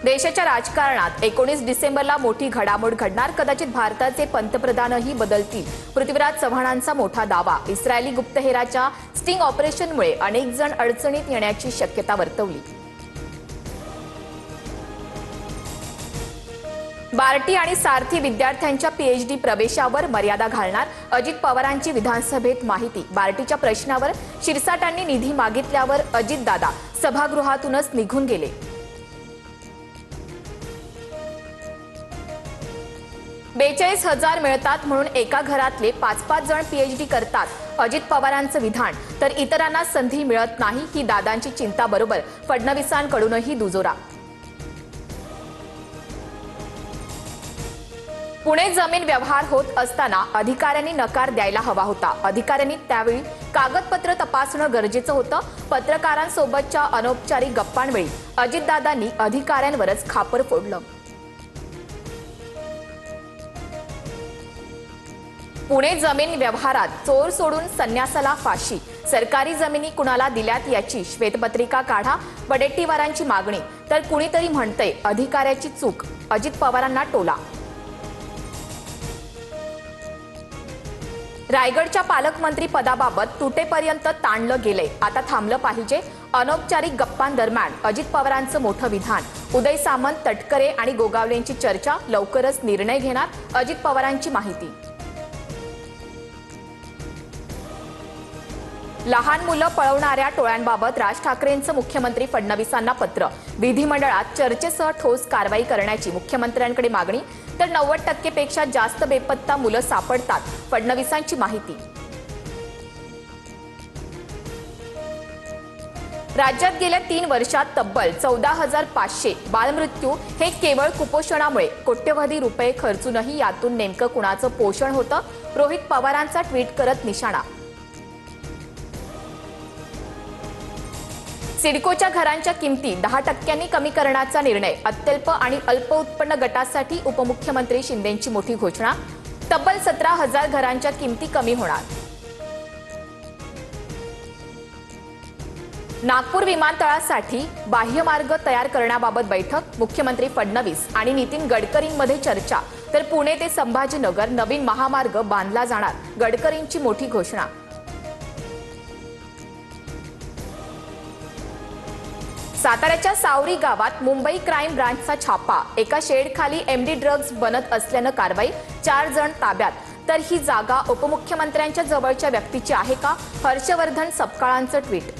देशाच्या राजकारणात 19 डिसेंबरला मोठी घडामोड घडणार. कदाचित भारताचे पंतप्रधानही बदलतील. पृथ्वीराज चव्हाणांचा मोठा दावा. इस्रायली गुप्तहेराच्या स्टिंग ऑपरेशनमुळे अनेक जण अडचणीत येण्याची शक्यता वर्तवली. बार्टी आणि सारथी विद्यार्थ्यांच्या पीएचडी प्रवेशावर मर्यादा घालणार. अजित पवारांची विधानसभेत माहिती. बार्टीच्या प्रश्नावर शिरसाटांनी निधी मागितल्यावर अजितदादा सभागृहातूनच निघून गेले. $42,000 मिळतात म्हणून एका घरातले 5-5 जण पीएचडी करतात. अजित पवारांचं विधान. तर इतरांना संधी मिळत नाही ही दादांची चिंता. बरोबर फडणवीसांकडूनही दुजोरा. पुणे जमीन व्यवहार होत असताना अधिकाऱ्यांनी नकार द्यायला हवा होता. अधिकाऱ्यांनी त्यावेळी कागदपत्र तपासणं गरजेचं होतं. पत्रकारांसोबतच्या अनौपचारिक गप्पांवेळी अजितदादांनी अधिकाऱ्यांवरच खापर फोडलं. पुणे जमीन व्यवहारात चोर सोडून संन्यासाला फाशी. सरकारी जमिनी कुणाला दिल्यात याची श्वेतपत्रिका काढा. वडेट्टीवारांची मागणी. तर कुणीतरी म्हणतंय अधिकाऱ्याची चूक. अजित पवारांना टोला. रायगडच्या पालकमंत्री पदाबाबत तुटेपर्यंत ताणलं गेलंय. आता थांबलं पाहिजे. अनौपचारिक गप्पांदरम्यान अजित पवारांचं मोठं विधान. उदय सामंत, तटकरे आणि गोगावलेंची चर्चा. लवकरच निर्णय घेणार. अजित पवारांची माहिती. लहान मुलं पळवणाऱ्या टोळ्यांबाबत राज ठाकरेंचं मुख्यमंत्री फडणवीसांना पत्र. विधिमंडळात चर्चेसह ठोस कारवाई करण्याची मुख्यमंत्र्यांकडे मागणी. तर 90% पेक्षा जास्त बेपत्ता मुलं सापडतात. फडणवीसांची माहिती. राज्यात गेल्या 3 वर्षात तब्बल 14,500 बालमृत्यू. हे केवळ कुपोषणामुळे. कोट्यवधी रुपये खर्चूनही यातून नेमकं कुणाचं पोषण होतं? रोहित पवारांचा ट्विट करत निशाणा. सिडकोच्या घरांच्या किमती 10% कमी करण्याचा निर्णय. अत्यल्प आणि अल्प उत्पन्न गटासाठी उपमुख्यमंत्री शिंदेंची मोठी घोषणा. तब्बल 17,000 घरांच्या किमती कमी होणार. नागपूर विमानतळासाठी बाह्यमार्ग तयार करण्याबाबत बैठक. मुख्यमंत्री फडणवीस आणि नितीन गडकरींमध्ये चर्चा. तर पुणे ते संभाजीनगर नवीन महामार्ग बांधला जाणार. गडकरींची मोठी घोषणा. साताऱ्याच्या सावरी गावात मुंबई क्राईम ब्रांचचा छापा. एका शेडखाली एमडी ड्रग्ज बनत असल्यानं कारवाई. 4 जण ताब्यात. तर ही जागा उपमुख्यमंत्र्यांच्या जवळच्या व्यक्तीची आहे का? हर्षवर्धन सपकाळांचं ट्विट.